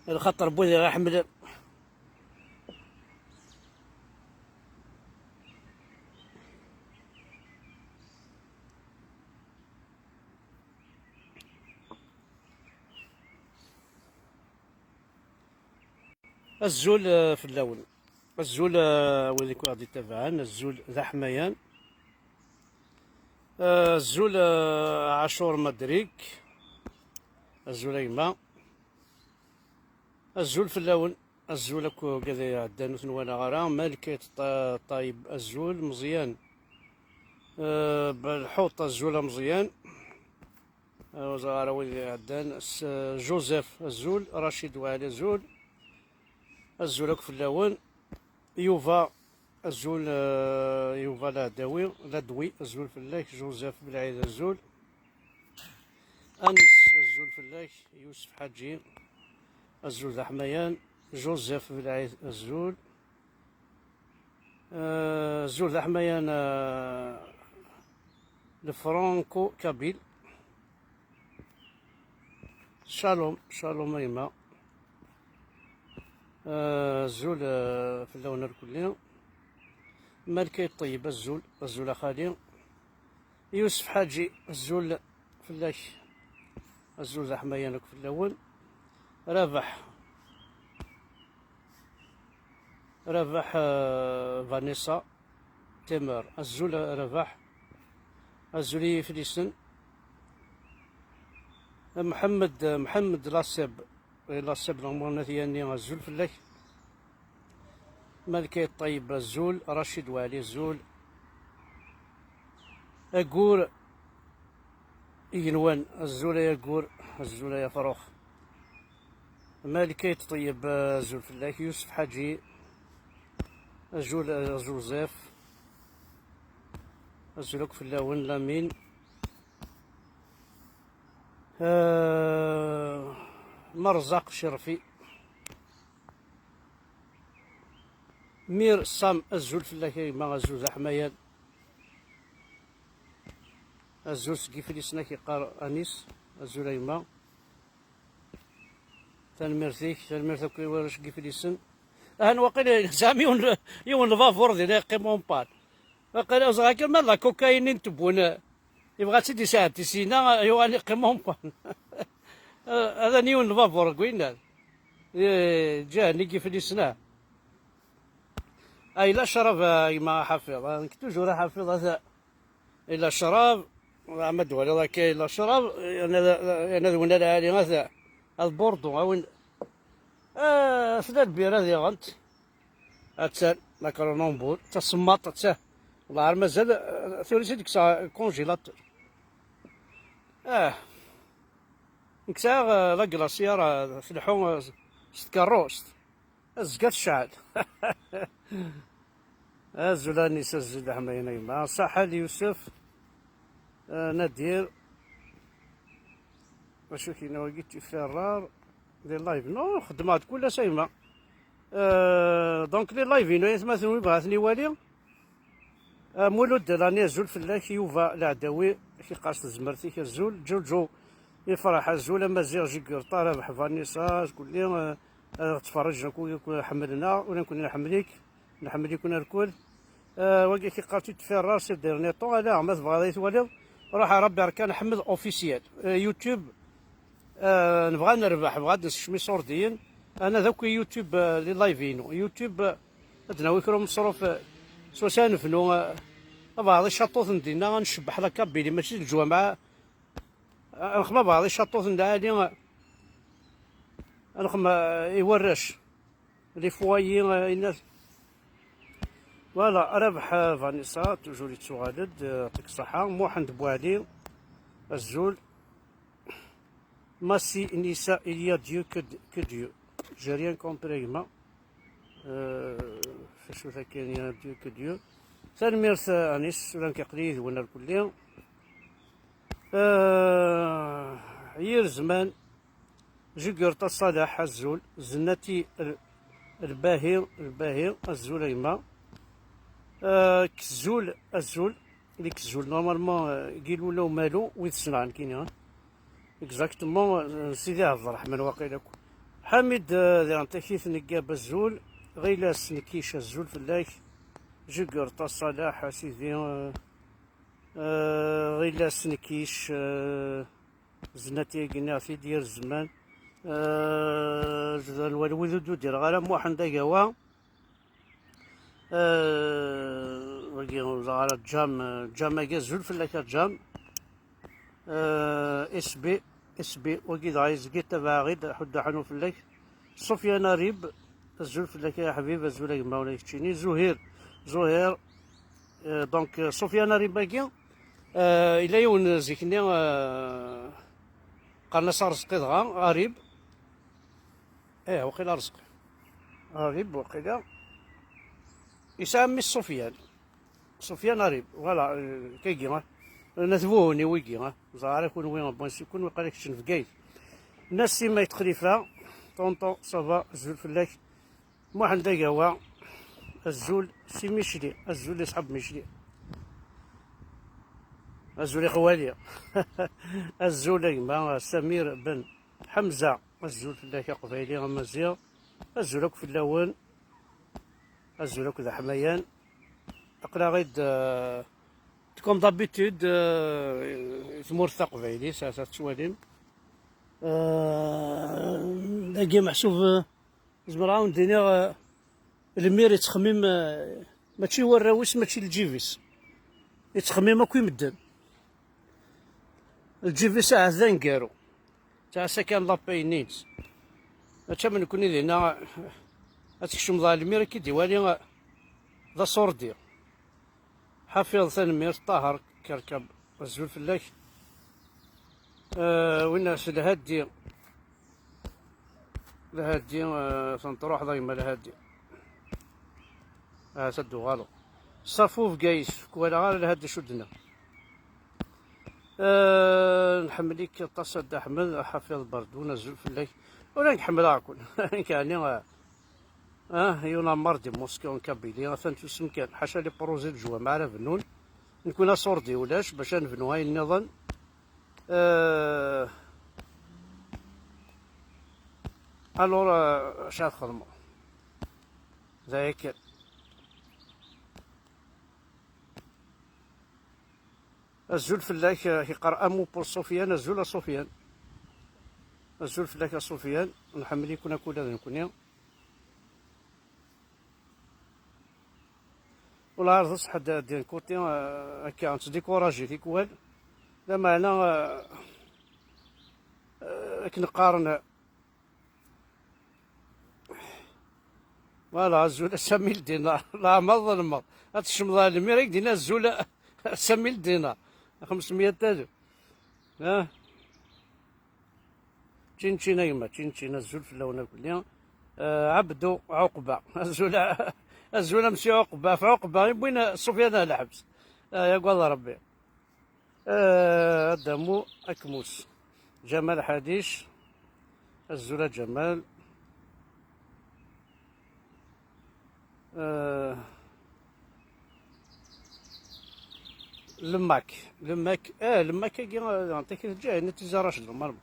الخطر بوذي غيحمل. الزول في اللون، الزول وذيك غادي تابعان الزول ذا حميان، الزول عاشور مدريك، الزول ايما، الزول في اللون، الزول اكو كذا عدانوت وانا غرا مالكيت طايب الزول مزيان، بالحوط الزول مزيان، وزغارة ويلي عدان جوزيف الزول، رشيد وعلي الزول، الزول اكو في اللون، يوفا الزول، يوفا لا دوي الزول في الله، جوزيف بالعيد الزول، انس الزول في الله، يوسف حاجي الزول ذا حميان، جوزيف بالعيد الزول، الزول ذا حميان، الفرانكو كابيل، شالوم ايما، الزول في اللون الكلي، مالكي الطيب الزول خالي، يوسف حاجي الزول في الله، الزول ذا حميانك في اللون، رابح فانيسا تمر الزول رابح، الزولي فليسن، محمد لاصب لامورنا ثياني الزول في الله، مالكي الطيب الزول، رشيد وعلي الزول، أقور ينوان الزول يقور، الزول يا فروخ، مالكي طيب الزول في الله، يوسف حاجي الزول، جوزيف الزولك في اللون، لامين، مرزق شرفي، مير صام الزول في الله كيما الزول ذا حمايان، الزول سقيف ليسنا كيقار انيس الزول ايما، تنميرتك كيورا سقيف ليسن، واقيلا زعما يون الفافور ديال يقيمون بان، واقيلا زغاكر مالا كوكايين تبون يبغى تسيدي ساعة تسينا يواني يقيمون بان. هذا نيون الفافور كوينا جاني كيف ليسنا. إلا شرب ما حافظ، أنا توجور حافظ هذا، إلا شرب ما دوالي الله كاين، إلا شرب أنا ذونا العالي هذا البوردو وين ثلاث بيرة ذي غنت أتسال ماكرونون بول تسمط تساه والله عار مازال ثوريسي ديك الساعة كونجيلاتور ديك الساعة لا كلاصيار فلحو ستكاروست الزكاة الشعل. الزولاني سجل حماينا يما صحة يوسف، نادير واشو كاين وقيت فرار لي لايف نو خدمات كلها سايمة، دونك لي لايفين يتمثلون يبغاثني والي، مولود راني الزول فلاك يوفا العداوي كيقاس زمرتي كالزول جوجو يفرح الزول مازيغ جيكورطا رابح فانيسا تقول لي تفرج نكون حملنا ولا نكون نحملك ونركل، واقي كيقاتي تفرر سي ديرني طون لا ما تبغى توالي روح ربي ركان نحمل اوفيسيال يوتيوب، نبغى نربح بغا نشمي صورديين انا ذاك يوتيوب لي لايفينو يوتيوب ادنا ويكرو مصروف سوسان فنو بعض الشطوط ندينا غنشبح لك بيلي ماشي الجوامع نخما بعض الشطوط ندالي نخما يورش لي فوايي الناس فوالا. رابح فانيسا توجور يتسوغالد يعطيك الصحة، محمد بوعلي الزول، ماسي نساء إليا ديو كو ديو جاريان كومبريما، فاشو ذا كاين ديو كو ديو، تنميرت انيس ولا كيقليد ولا الكلية، عير زمان جيكورتا صالح الزول، زناتي الباهي الزول ايما، كزول الزول اللي كزول نورمالمون كيلو ولا مالو ويت صنعان كاين اكزاكتومون سيدي عبد الرحمن واقيلا حميد ذي تكيث نقاب الزول غيلاس نكيش الزول فلاك جقرطة صلاح سيدي غيلاس نكيش زناتي قلنا في ديال الزمان الولود ديال غالا موحن دا قوا غالا جام الزول فلاك جام اس بي وكيد عايز كيت تبع غيد حد حنو فلاك سفيان ريب الزول فلاك يا حبيب الزول يا مولاي تشيني زهير دونك سفيان ريب باكي الى يون زيكني قالنا صار رزقي دغا غريب وقيلا رزقي غريب وقيلا يسمي سفيان ريب فوالا كيجي نثبوني ويجي زعرا يكون وين بونس يكون وقال لك شنو فكايت الناس ما يتخليفها طونطون صافا الزول فلاك موحد دا قوا الزول سي ميشلي الزول يصحب ميشلي الزول خوالي الزول يما سمير بن حمزة الزول فلاك قبيلي غمازية الزول في اللون الزول ذا حميان اقرا غيد كوم دابيتود ثمور قبيلي ساسا تشواليم لاقي محسوب زمرا ندير المير يتخمم ماشي هو الراوس ماشي الجيفيس يتخمم اكو يمدن الجيفيس عزا نكارو تاع سكان لاباينيت تا من كوني هنا تكشم ضا المير كي ديوالي ذا صوردي حفيظ ثنمير طاهر كركب الزول فلاك والناس لهادي تنطروح ضيمة لهادي سدو غالو صفوف قايس كوالا غالي لهادي شدنا نحمليك تصد احمد حفيظ بردون الزول فلاك ولا نحمل اكون كاني يونا مردي موسكو كابيلي ثانتو سمكان حاشا لي بروزي الجوا معنا فنون نكون صوردي ولاش باش نبنو هاي النظام الور شاد خدمو ذاك الزول فلاك يقرا امو بور سفيان الزول فلاك سفيان نحمل يكون كل هذا نكون ولا عرض حد ديال كوتي هكا تديكوراجي تيكوال لا معنى كنقارن فوالا الزول سامي الدينار لا ما ظلمة هاتشم ظالمي راك دينا الزول سامي الدينار 500 تاجر تشينتشينا يما تشينتشينا الزول في اللون كلها عبدو عقبة الزول مشي عقبة في عقبة وين سفيان الحبس يا قول ربي دمو أكموس جمال حديش الزول جمال لماك كي نعطيك الجاي نتيجة راشد مرمى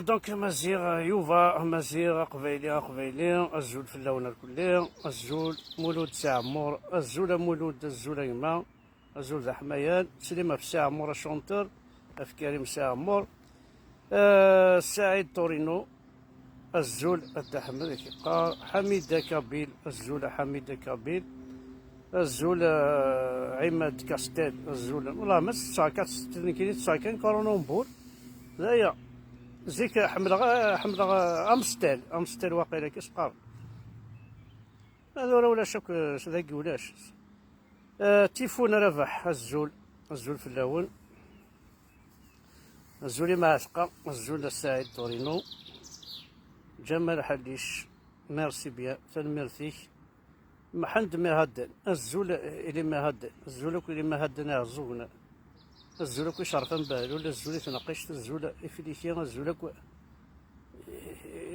دونك مزيغ يوفا مزيغ قبيلي الزول في اللون الكلي الزول مولود ساعمور الزول مولود الزول يما الزول ذا حميان سليمة في ساعمور الشونتر في كريم ساعمور سعيد تورينو الزول الدحمد كيقار حميدة كابيل الزول حميدة كابيل الزول عماد كاستيل الزول والله ما تساكات كاين تساكن كورونومبور ذايا زيك حملغ امستيل واقيلا كيسقار هذا ولا شك ذاك ولاش تيفون ربح الزول في اللون الزول معشقة الزول السعيد تورينو جمال حديش ميرسي بيا فالميرثيك محمد مهدن الزول اللي مهدن الزول اللي مهدن عزونا الزول كي شرفا بالو الزول تناقشت الزول افريقيا الزول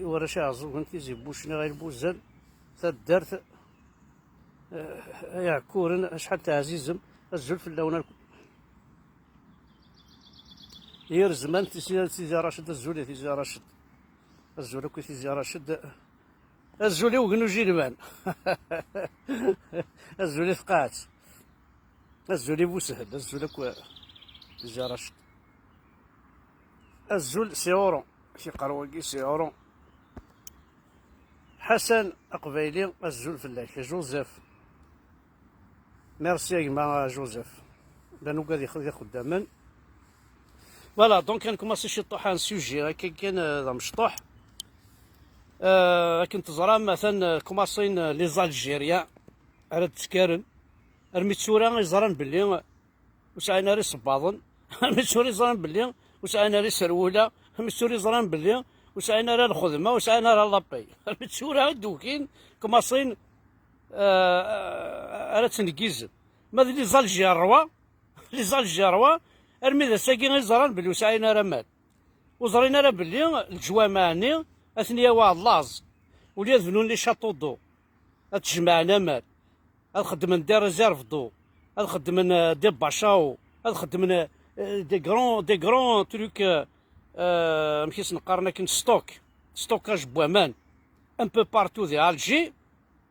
ورا شي عزوغن كيزي بوشني غير بوزان تدارت يا كورن شحال تعزيزم الزول في اللون ير زمان تيزي راشد الزول تيزي راشد الزول كي تيزي راشد الزولي وقنو جيلمان الزولي ثقات الزولي بوسهل الزول كو تيزي راشد الزول سيورون شي قروقي سيورون حسن أقبيلي الزول فلاك جوزيف ميرسي يا جماعة جوزيف بانو قاعد ياخذ خداما فوالا دونك كنكماسي شي طوحان سوجي كان هذا مشطوح كنت زرا مثلا كوماسين لي زالجيريا على التسكارن الميتسورا يزران بلي وسعينا ري صباضن الميتسوري يزران بلي وسعينا ري سروله الميتسوري يزران بلي وسعينا راه الخدمه وسعينا راه لابي الميتسورا دوكين كوماسين على تنكيز ماذا لي زالجيروا لي زالجيروا الميدا ساكين يزران بلي وسعينا راه مات وزرينا راه بلي الجوامعني اثنيا واحد لاز ولي ذنون لي شاطو دو تجمعنا مال خدمن دي ريزيرف دو خدمن دي باشاو خدمن دي غرون تروك مكيس نقارنا كن ستوكاج بوامان ان بو بارتو دي الجي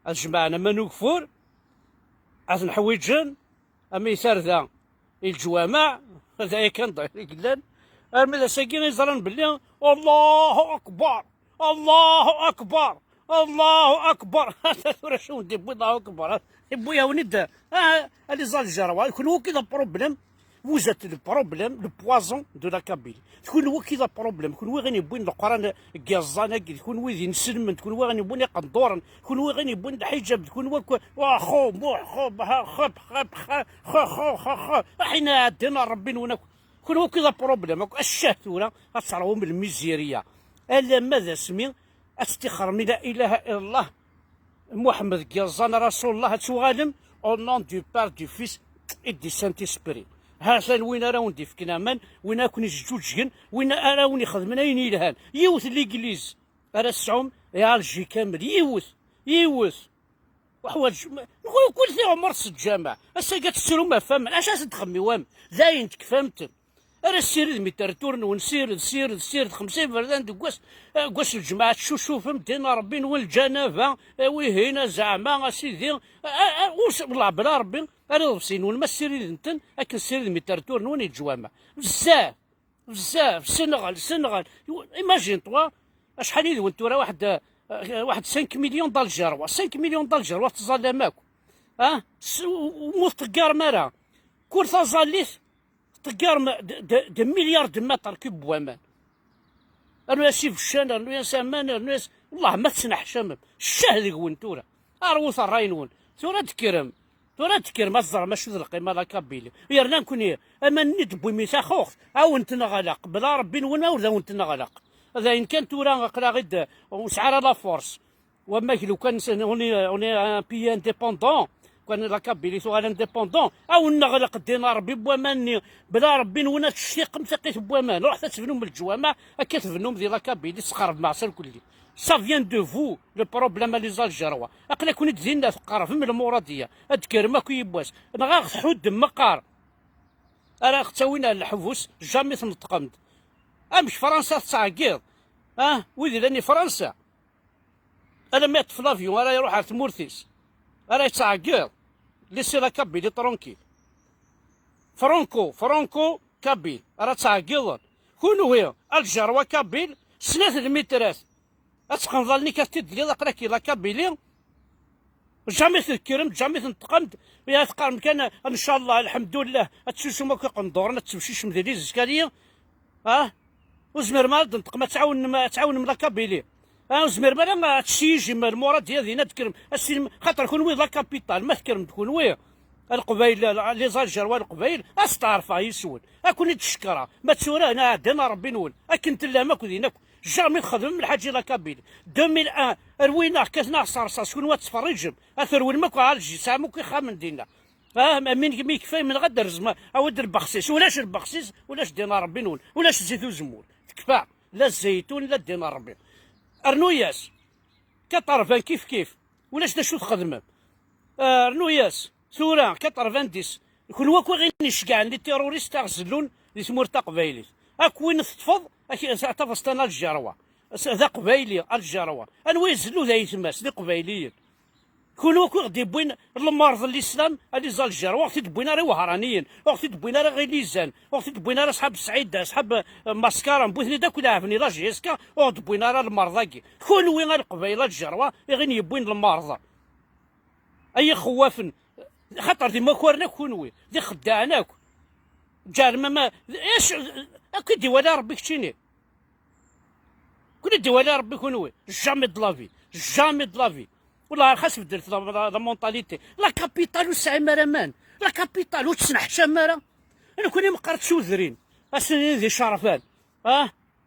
جمعنا ما نوقفور عاد نحويجن اما يسار ذا الجوامع هذا كان ضعيف قلان الماذا ساكين يزران بلي الله اكبر الله اكبر الله اكبر هذا شنو ندير الله اكبر بويا وندا اللي زال الجروا يكون هو كذا بروبليم وزات البروبليم لو بوازون دو لا كابيل تكون هو كذا بروبليم يكون هو غادي يبوين القران كازانا يكون هو ينسلم تكون هو غادي يبوين قندورن يكون هو غادي يبوين الحجاب تكون هو واخو خو خب خو خو حنا عندنا ربي وناك يكون هو كذا بروبليم الشهوره غتصراو بالميزيريا الا ماذا سمي استخر من لا اله الا الله محمد كازان رسول الله توغالم او نون دو بار دو فيس اي دي سانت اسبري هذا وين راوندي فكنا من وين كون جوجين وين راوني خدمنا ينيلهان يوث ليغليز راه السعوم يا الجي كامل يوث وحوايج نقول كل ذي عمر الجامع هسا قالت السرو ما فهم اش تخمي وام زاين تكفمت راه السير متر تورن ونسير 50 فردان كواش الجماعه تشوف مدينا ربي والجنابه وي هنا زعما سيدي واش والله بلا ربي انا نفسي نون ما السير نتن لكن السير متر تورن وين الجوامع بزاف السنغال ايماجين توا شحال يدوي انتو راه واحد 5 مليون دال جروه 5 مليون دال جروه تظل ماكو ومستقار مرا كل تظليت تقار د مليار د متر كوب بوامان انا سيف الشان انا سامان انا والله ما تسنح شمم الشهد وين تورا اروث الراينون تورا تكرم الزر ما شو القيمه لا كابيلي يرنا نكون اما ندبو ميثا خوخ او انت نغلق بلا ربي نون ولا انت نغلق هذا ان كان تورا قرا غد وسعر لا فورس وما لو كان اوني بي انديبوندون كان لا كابيلي سوغال انديبوندون او نغلق الدينار بوامان بلا ربي نونا الشيق مسقيت بوامان روح تسفنوا من الجوامع كتفنوا ديال لا كابيلي تسخرب مع سال كلي سا فيان دو فو لو بروبليم لي زالجروا اقلا كون تزينا ثقار من المراديه اذكر ما كيبواس نغا حود مقار انا ختاوينا الحفوس جامي تنطقمت امش فرنسا تعقيض ويدي لاني فرنسا انا مات في لافيون راه يروح على تمورتيس راه يتعقيض ليسي لا كابيلي ترونكيل فرانكو كابيل راه تعقيض كونو هي الجروه كابيل سنة المترات اتقنظلني كاتيد ديال قراكي لا كابيلي جامي تذكرمت جامي تنتقمت يا ثقار كان ان شاء الله الحمد لله تشوشو ما كنضورنا تمشيش مديري زكاليه وزمر ما تنطق ما تعاون لا كابيلي وزمر ما تشيجي المراد ديالي نذكر خاطر كون وي لا كابيتال ما تكرم تكون وي القبائل لي زالجر والقبائل استعرفها يسول اكون تشكرها ما تسورا انا عندنا ربي نول اكنت لا ماكو دينك جامي خدم من الحاج لا كابيل 2001 روينا كاسنا صارصا شكون وا تفرجم اثر ماكو عالجي سامو كي خامن دينا من مي كفايه من غدا رزما اود البخسيس ولاش البخسيس ولاش دينا ربي نول ولاش زيت وزمول تكفى لا الزيتون لا دينا ربي ارنوياس كطرفان كيف ولاش دا شو تخدم ارنوياس ثورة 90 يكون واكو غير نشكع لي تيروريست غزلون اللي سمو قبايلي اكوين تفض تفصلنا الجروه ذا قبايلي الجروه انوي يزلوا ذا يتماس ذي قبايليين كونوا غادي بوين المرض الاسلام اللي زال الجروه وقت تبوينا راه وهرانيين وقت تبوينا راه غير ليزان وقت تبوينا راه صحاب السعيد صحاب ماسكارا بوثني داك ولا عافني لا جيسكا وقت تبوينا راه المرضى كونوا غير القبايله الجروه غير يبوين المرضى اي خوافن خاطر ديما كورنا كونوي دي خدعناك جارما ما ايش اكيد ولا ربي كتشيني كل ولا ربي كونوي جامي د لافي جامي د لافي والله خاص بدرت لا مونطاليتي لا كابيتال وسعي مرامان لا كابيتال وتسنح شمارة انا كوني مقرت شوذرين اسني ذي شرفان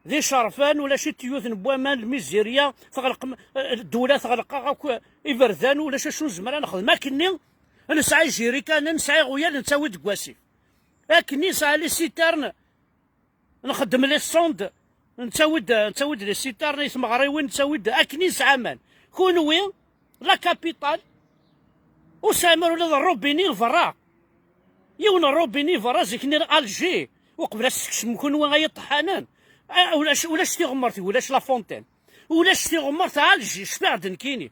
ذي شرفان ولا شي تيوث نبوامان الميزيريا تغلق الدوله تغلق إبردان ولا شنو زمرا ناخذ ما كني نسعى جيريكا نسعى غويا نساوي دكواسي لكن نسعى لي سيتارن نخدم لي الصوند نساود لي سيتارن يسمى غريوين نساود اكني نسعى مان كونوي لا كابيتال وسامر ولا الروبيني الفرا يونا الروبيني فرا زيكني الجي وقبل السكسم كونوا غاية طحانان ولاش تيغمرتي ولاش لا فونتين ولاش تيغمرت الجي شفاعدن كيني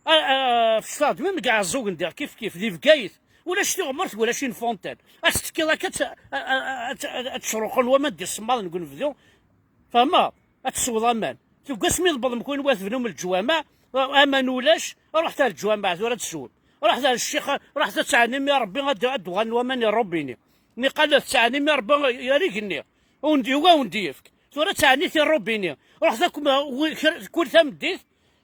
في الصاد ميم كاع الزوق ندير كيف دي فكايت ولاش تيغمرت ولا شي فونتين استكي راك تشروق الوما ديال الصمال نقول فيديو فما تسوض امان تلقى سمي البض مكون واثفنو من الجوامع امان ولاش رحت للجوامع ثورة تسول رحت للشيخ رحت تسعني يا ربي غادي ومان يا ربيني مي قال تسعني يا ربي يا ريقني وندي ونديفك ثورة تسعني يا ربيني رحت كل ثم ديت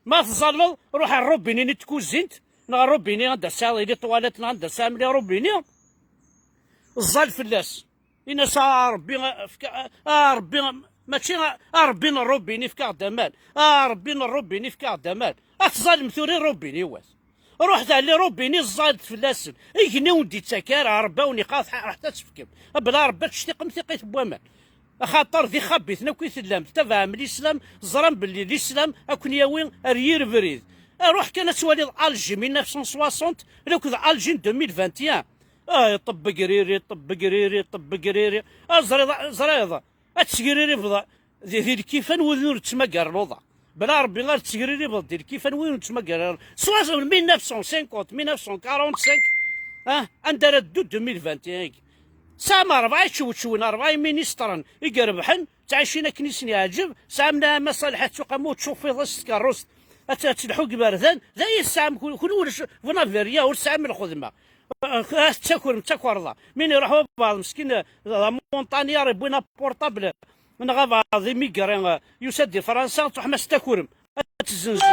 ما تظلل روح الروبيني نتكوزنت نا روبيني غندا ساعه لي طواليت غندا ساعه ملي روبيني الظل فلاس إنا سا ربي ربي ماشي ربي روبيني في كاردمان ربي روبيني في كاردمان اتظلم ثوري روبيني واس رحت على روبيني الزاد فلاسن يجني وندي تسكر رباوني قاص حتى تفكم بلا ربا تشتيق ثقيت بوامان خاطر ذي خبيتنا كي سلام تفهم الاسلام زرم باللي الاسلام اكون ياوين ريير فريد روح كانت توالي الجي 1960 لو كذا الجي 2021 طب قريري طب قريري طب قريري زريضه اتسقريري فضا دير كيفان وذور تسمقر الوضع بلا ربي غير تسقريري فضا دير كيفان وين تسمقر سوا 1950 1945 عندنا ردو 2021 سامر 4 شوين 4 مينيسترا يقربحن تعيشينا كنيسني عجب سامنا مصالح تقامو تشوف في ضس كاروس تلحق باردان زي السام كل ورش فنافيريا والسام الخدمه تاكل رضا من يروحوا بعض مسكين لا مونطانيا ربينا بورطابل من غابة ذي ميكارين يسدي فرنسا تروح ما ستاكورم تزنزم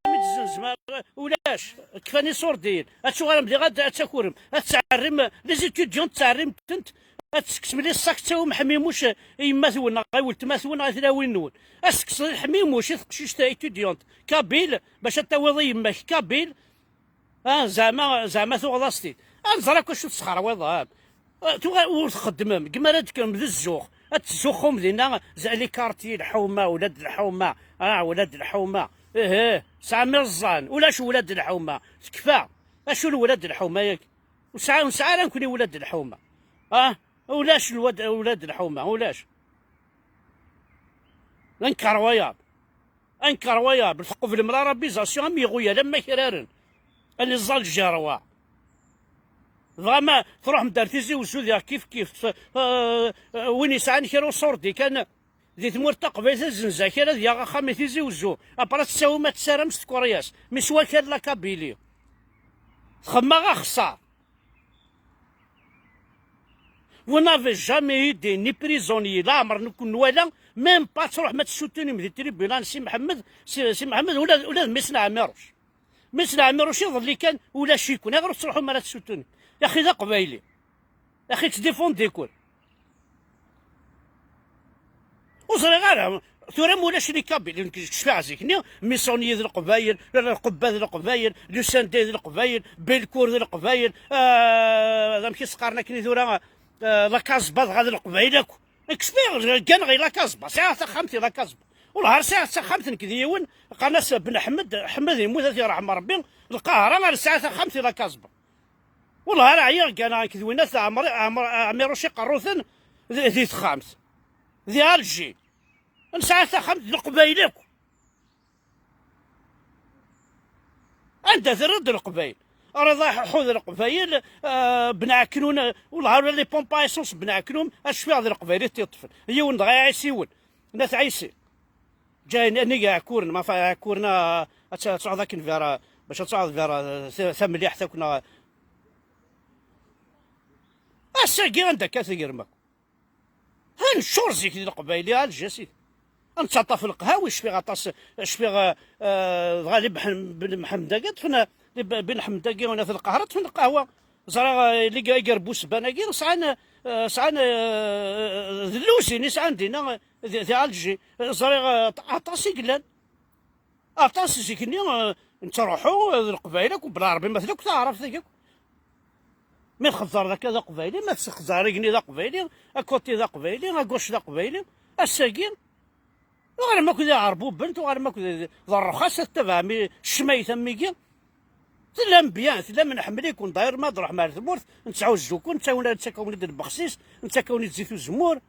تزنزم ولاش كفاني صوردين اتشوغل ملي غاد تاكورم تسعرم لي زيتيديون تسعرم تنت اسكس ملي الصاك تاو محميموش يما ثونا غاول تما ثونا غاثلاوين نون اسكس الحميموش تقشيش تا ايتيديونت كابيل باش تاوضي يماك كابيل زعما ثوغلاستي نزرا كاش تسخر وضاب وتخدمهم كما راه تكلم ذي الزوخ تزوخهم لينا زعلي كارتي الحومه ولاد الحومه ولاد الحومه سامي الزان ولاش ولاد الحومه تكفى اشو الولاد الحومه ياك وساعه نكوني ولاد الحومه ولاش ولاد الحومه ولاش انكر ويا بالحق في المراره بيزاسيون ميغويا لما كرارن اللي زال الجروا فما تروح مدار تيزي وسوديا كيف وين يسعى كيرو صوردي كان ذي ثمور تقبيل الزنزا كان ذي خامي تيزي وزو ابرا تساوي ما تسارمش تكورياس مسوا كان لا كابيلي خما غا خسار vous n'avez jamais eu des prisonniers لا عمر نكون ولا ميم با تروح ما تسوتوني من التريبيونال سي محمد ولا مسنا عمروش يظل اللي كان ولا شيكون غير تروحوا ما تسوتوني يا اخي ذا قبايلي يا اخي تديفون ديكول وصري غير ثورا مولاش لي كابيل شفاع زيكني ميسونيي ذي القبايل القبا ذي القبايل لوساندي ذي القبايل بيلكور ذي القبايل ماشي سقارنا كني ثورا لا كازبا غادي القبايل اكسبير كان غير لا كازبا ساعه خمتي لا كازبا والله ساعه خمتي كذيون قناص بن حمد يموت الله يرحم ربي القاهره غير ساعه خمتي لا كازبا والله راه عيا كان كذوي ناس عمرو شي قروثن ذي خامس ذي الجي نسعى خمس القبايلك انت ترد القبايل راه حوض القبايل بنعكنون والله لي بومبا ايسونس بنعكنهم اش فيها هاد القبايل تيطفل هي وين غا يعيسيون ناس عيسي جاي نيجا عكورن ما فا عكورنا تصعد ذاك الفيرا باش تصعد فيرا ثم اللي حتى كنا الساقي عندك كثير ماك هنشور زيك القبايلي على الجسيد نتعطى في القهاوي اش فيها غطاس اش فيها غالب بن محمد فينا بن حمداكي وانا في القهرة في القهوه زرا اللي يقربوس بناكي سعنا ذلوسي نيس عندنا ذي الجي زرا عطاسي قلان عطاسي زيكني نتروحوا القبايلك وبلا ربي مثلك تعرف ذيك من خزر ذاك ذا قبايلي ما تسخزاريني ذا قبايلي اكوتي ذا قبايلي اكوش ذا قبايلي الساقين غير ما كذا عربو بنت وغير ما كذا ذا الرخاصة تبع الشميت ميكي تلام بيان تلام نحمل يكون داير ما تروح مع الثمورث نتعوزوكم نتاكوني د البخسيس نتاكوني زيتو الزمور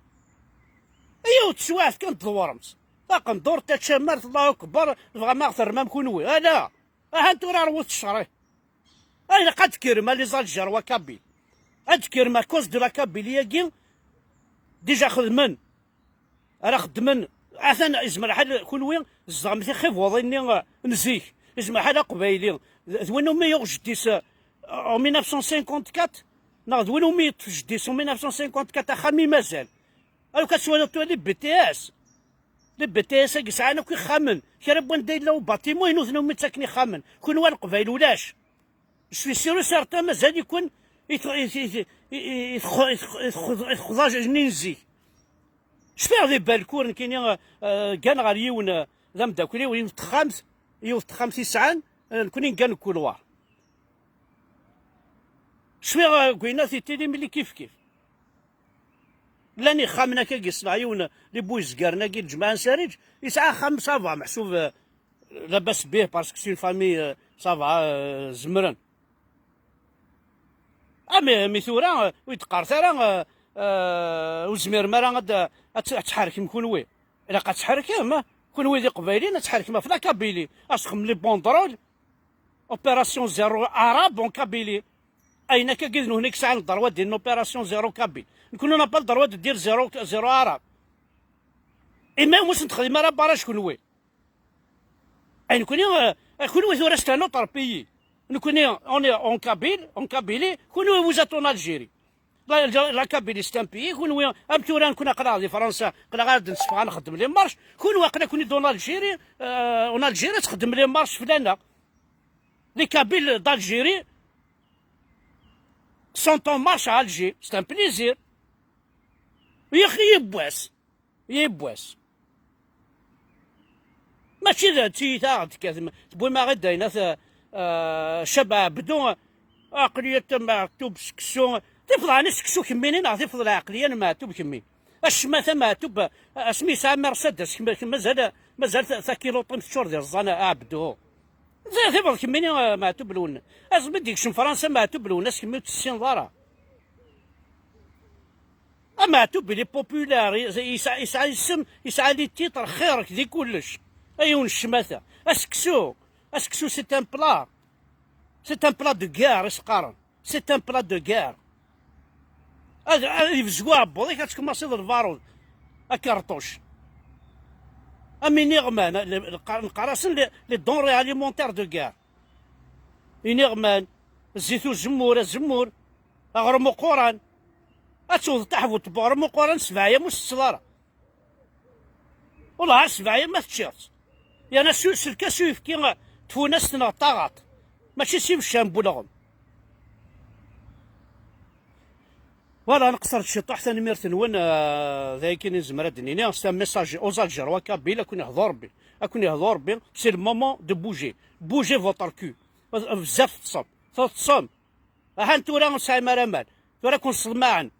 ايوا تسواعث كانت ضورمت باقا ندور تتشمرت الله اكبر نبغى ما اغثر ما نكون لا انتو راه روت الشري انا قد كرما لي زالجر وكابيل قد كرما كوز دو لا كابيليا كي ديجا خدمن راه خدمن عثنا ازمر حال كل وين الزغمتي خيف وضيني نزيك ازمر حال قبايلي ذوين مي يوجديس en 1954 ناض وين مي تجديس en 1954 خامي مازال لو كتسوى لي بي تي اس لي بي تي اس كيسعانا كي خامن كرب وين داير له باتيمون ينوثنو مي تاكني خامن كون وين قبايل ولاش سوي سيرو سارتان مازال يكون يتخضاج نينزي شفير ذي بالكورن كاين كان غير يون ذا مداكلي وين تخامس يوفت 50 نكونين كان كولوار شفير كوينا في تيلي ملي كيف لاني خامنا كي يصنع يون لي بويز كارنا كي الجماعه نساريج يسعى خمسة صافا محسوب لاباس به باسكو سي فامي صافا زمرن مي ثورا ويتقارث راه وزمير ما راه تحرك نكون وي الا قد تحرك ما كون وي دي قبايلين تحرك ما فلا كابيلي اسخم لي بوندرول اوبيراسيون زيرو عرب اون كابيلي اين كيدنو هناك ساعه الضروه ديال اوبيراسيون زيرو كابيل نكونو نابا الضروه دير زيرو عرب اما واش نتخدم راه برا شكون وي اي نكوني كون ثورا ستا نوتر بيي نكوني اون كابيلي كون وزات اون الجيري لا كابيلي ستان بيي كون وي ام تورا نكون قرا دي فرنسا قرا غادي نصفى نخدم لي مارش كون واقيلا كوني دون الجيري اون الجيري تخدم لي مارش فلانه لي كابيل d'Algérie sont en marche à Alger c'est un plaisir يا اخي يبواس ماشي ذا تاعد كذا تبوي ما غدا ناس شبع بدون عقلية مكتوب سكسو تفضل سكسو كمينين تفضل عقلية مكتوب كمين الشماثة مكتوب اسمي ساعة مرسيدس مازال 3 كيلو طن في الشهر ديال الزنا عبدو زي تفضل كمينين مكتوب لون ازم ديكش فرنسا مكتوب لون ناس كمية 90 ضرا اما مكتوب لي بوبولار يسعى السم يسعى لي تيتر خيرك ذي كلش ايون الشماثة اسكسو سي ان بلا دو كار اسقارن سي ان بلا دو كار هذا يفزقوا عبوضي كتكماسي البارود الكارطوش امي نيغمان القراصن لي دونري اليمونتير دو كار نيغمان الزيتو الزمور اغرمو قران اتوض تحفو تبغرمو قران 7 ايام وستة والله 7 ايام ما تشيرت يا ناس سلكا سيف كي تفونسنا طاغط ماشي سيف الشامبو لغم فوالا نقصر الشيطو حتى نميرت نون ذاك نزمر دنيني سي ميساج اوزالجر وكابيل كون يهضر بي كون يهضر بي سي المومون دو بوجي فوتر كو بزاف تصم ها انتو راه نسعى مرمال راه كون صدماعن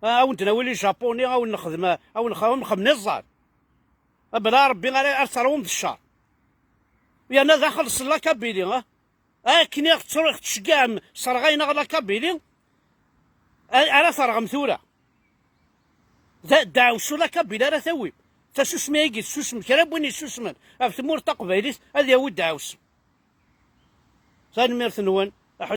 او نتناولي جابوني او نخدم او نخدم نزار بلا ربي غير ارسلهم بالشهر يا انا داخل صلا كابيلي كني تروح تشقام صرغينا غلا كابيلي انا صرغ مثوره داو شو لا كابيلي راه ثوي تسوسمي يجي تسوسم كرا بوين يسوسمن في تمور تقبايليت هذا يود عاوس. صار ميرث نوان